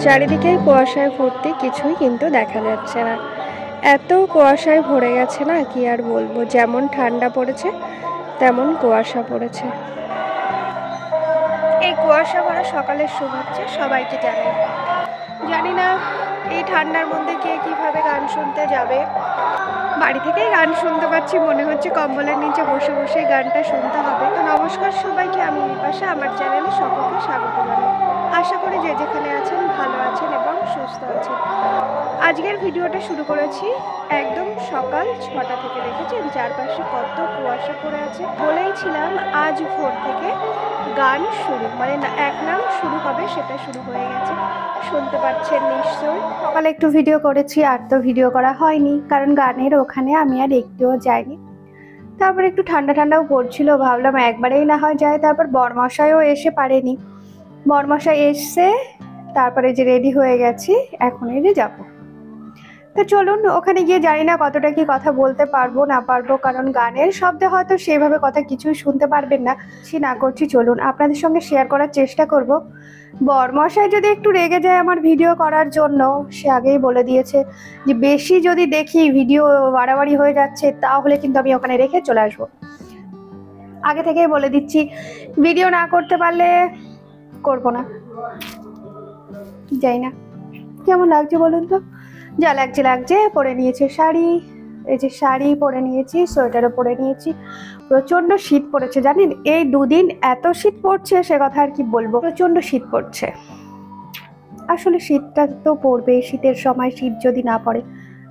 চারিদিকেই কুয়াশায় ভর্তি, কিছুই কিন্তু দেখা যাচ্ছে না। এত কুয়াশায় ভরে গেছে না, কি আর বলবো। যেমন ঠান্ডা পড়েছে তেমন কুয়াশা পড়েছে। এই কুয়াশা ভরা সকালের শুভেচ্ছা সবাইকে জানাই। জানি না এই ঠান্ডার মধ্যে কে কিভাবে গান শুনতে যাবে। বাড়ি থেকেই গান শুনতে পাচ্ছি, মনে হচ্ছে কম্বলের নিচে বসে বসে গানটা শুনতে হবে। তো নমস্কার সবাইকে, আমি বিপাশা, আমার চ্যানেলে সকলকে স্বাগত জানাই। আশা করি যে যেখানে আছেন ভালো আছেন এবং সুস্থ আছেন। আজকের ভিডিওটা শুরু করেছি একদম সকাল 6টা থেকে। দেখেছেন চারপাশে কত কুয়াশা পড়ে আছে। বলেইছিলাম আজ ভোর থেকে গান শুরু, মানে এক নাম শুরু হবে, সেটা শুরু হয়ে গেছে, শুনতে পাচ্ছেন নিশ্চয়ই। সকালে একটু ভিডিও করেছি, আর তো ভিডিও করা হয়নি, কারণ গানের ওখানে আমি আর একটুও যাইনি। তারপর একটু ঠান্ডা ঠান্ডাও পড়ছিল, ভাবলাম একবারেই না হয় যায়। তারপর বরমশাইও এসে পারেনি, বরমশাই এসছে, তারপরে যে রেডি হয়ে গেছি, এখন এই যে যাবো। তো চলুন ওখানে গিয়ে, জানি না কতটা কি কথা বলতে পারবো না পারবো, কারণ গানের শব্দে হয়তো সেভাবে কথা কিছুই শুনতে পারবেন না। না করছি, চলুন আপনাদের সঙ্গে শেয়ার করার চেষ্টা করব। বরমশাই যদি একটু রেগে যায় আমার ভিডিও করার জন্য, সে আগেই বলে দিয়েছে যে বেশি যদি দেখি ভিডিও বাড়াবাড়ি হয়ে যাচ্ছে, তাহলে কিন্তু আমি ওখানে রেখে চলে আসবো। আগে থেকেই বলে দিচ্ছি, ভিডিও না করতে পারলে করব না। যাই না, কেমন লাগছে বলুন তো? যা লাগছে লাগছে। পরে নিয়েছে শাড়ি, এই যে শাড়ি পরে নিয়েছি, সোয়েটারও পরে নিয়েছি। প্রচন্ড শীত পড়েছে জানেন, এই দুদিন এত শীত পড়ছে, সে কথা আর কি বলবো। প্রচন্ড শীত পড়ছে। আসলে শীতটা তো পড়বে, শীতের সময় শীত যদি না পড়ে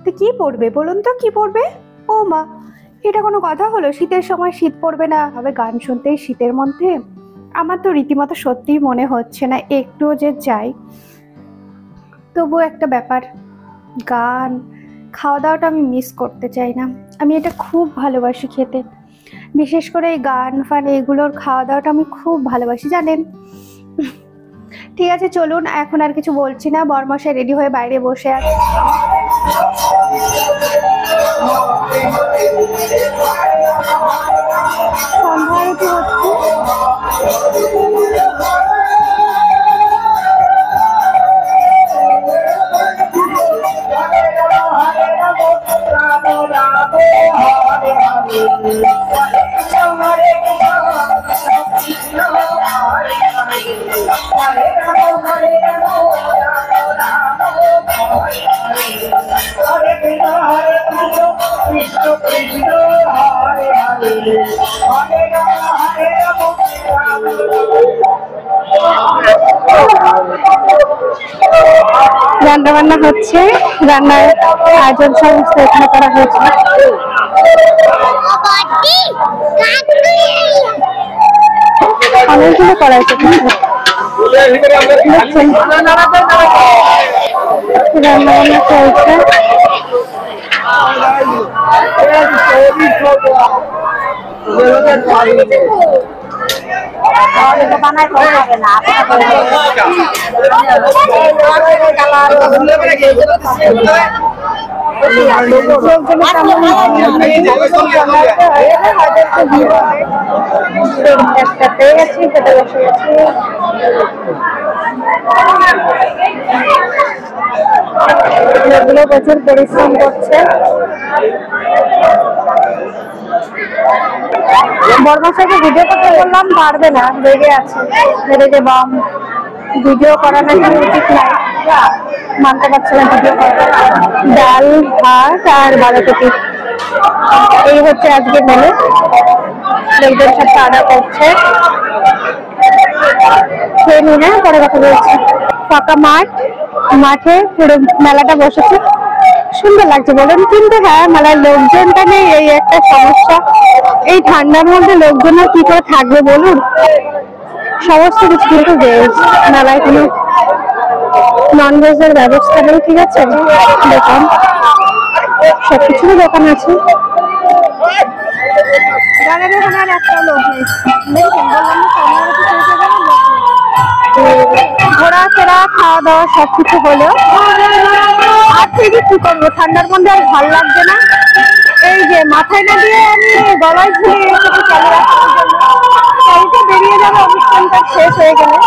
তো কি পড়বে বলুন তো? কি পড়বে? ও মা, এটা কোনো কথা হলো? শীতের সময় শীত পড়বে না, হবে গান শুনতেই শীতের মধ্যে? আমার তো রীতিমতো সত্যিই মনে হচ্ছে না একটুও যে যাই। তবুও একটা ব্যাপার, গান, খাওয়া দাওয়াটা আমি মিস করতে চাই না। আমি এটা খুব ভালোবাসি খেতে, বিশেষ করে এই গান ফান এগুলোর খাওয়া দাওয়াটা আমি খুব ভালোবাসি জানেন। ঠিক আছে চলুন, এখন আর কিছু বলছি না। বরমশাই রেডি হয়ে বাইরে বসে আছে। সন্ধ্যা আরতি রান্না বান্না হচ্ছে, রান্নার আয়োজন সমস্ত এখানে করা হয়েছে। অনেকগুলো করা হয়েছে, রান্না বান্না চলছে। প্রচুর পরিশ্রম করছে। বরমশাইকে ভিডিও করতে বললাম, পারবে না, রেগে আছে। রেগে বাম, ভিডিও করা নাকি উচিত নাই, মানতে পারছে না ভিডিও করা। ডাল, ভাত আর বাঁধাকপি, এই হচ্ছে আজকে মেনু। লোকদের সাথে আড্ডা করছে। খেয়ে নিয়ে না, পরে কথা বলছি। ফাঁকা মাঠ, মাঠে পুরো মেলাটা বসেছে, সুন্দর লাগছে বলুন। কিন্তু হ্যাঁ, মেলার লোকজনটা নেই, এই একটা সমস্যা। এই ঠান্ডার মধ্যে লোকজন কি করে থাকবে বলুন? সমস্ত কিছু কিন্তু ভেজ, মেলায় কোনো নন ভেজের ব্যবস্থা নেই। ঠিক আছে, দোকান, সবকিছুরই দোকান আছে। গানের এখানে আর একটা লোক নেই, ঘোরাফেরা খাওয়া দাওয়া সবকিছু হলো। আর থেকে কি করবো, ঠান্ডার মধ্যে আর ভালো লাগছে না। এই যে মাথায় না দিয়ে আমি গলায় ঝুলিয়ে এসেছি ক্যামেরা করার জন্য। বেরিয়ে যাবে অনুষ্ঠানটা শেষ হয়ে গেলে।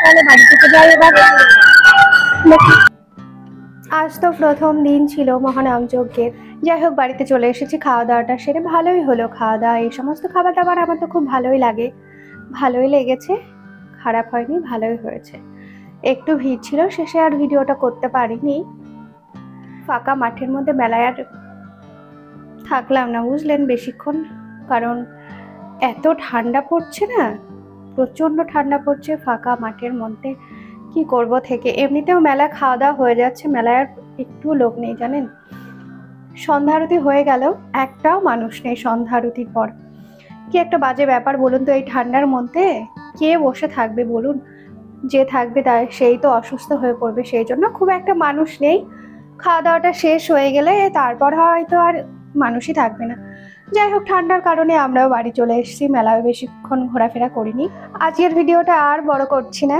তাহলে বাড়ি থেকে যাই এবার। আজ তো প্রথম দিন ছিল মহানাম যজ্ঞের। যাই হোক, বাড়িতে চলে এসেছি, খাওয়া দাওয়াটা সেরে ভালোই হলো। খাওয়া দাওয়া এই সমস্ত খাবার দাবার আমার তো খুব ভালোই লাগে, ভালোই লেগেছে, খারাপ হয়নি, ভালোই হয়েছে। একটু ভিড় ছিল, শেষে আর ভিডিওটা করতে পারিনি। ফাঁকা মাঠের মধ্যে মেলায় আর থাকলাম না, বুঝলেন, বেশিক্ষণ, কারণ এত ঠান্ডা পড়ছে না, প্রচণ্ড ঠান্ডা পড়ছে। ফাঁকা মাঠের মধ্যে কি করব থেকে, এমনিতেও মেলা খাওয়া দাওয়া হয়ে যাচ্ছে, মেলায় আর একটু লোক নেই জানেন। সন্ধ্যা আরতি হয়ে গেল, একটাও মানুষ নেই সন্ধ্যা আরতির পর। কি একটা বাজে ব্যাপার বলুন তো, এই ঠান্ডার মধ্যে কে বসে থাকবে বলুন? যে থাকবে সেই তো অসুস্থ হয়ে পড়বে, সেই জন্য খুব একটা মানুষ নেই। খাওয়া দাওয়াটা শেষ হয়ে গেলে তারপর হয়তো আর মানুষই থাকবে না। যাই হোক, ঠান্ডার কারণে আমরাও বাড়ি চলে এসেছি, মেলায় বেশিক্ষণ ঘোরাফেরা করিনি। আজকের ভিডিওটা আর বড় করছি না,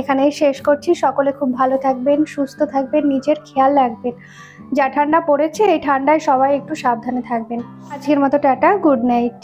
এখানেই শেষ করছি। সকলে খুব ভালো থাকবেন, সুস্থ থাকবেন, নিজের খেয়াল রাখবেন। যা ঠান্ডা পড়েছে, এই ঠান্ডায় সবাই একটু সাবধানে থাকবেন। আজকের মতো টাটা, গুড নাইট।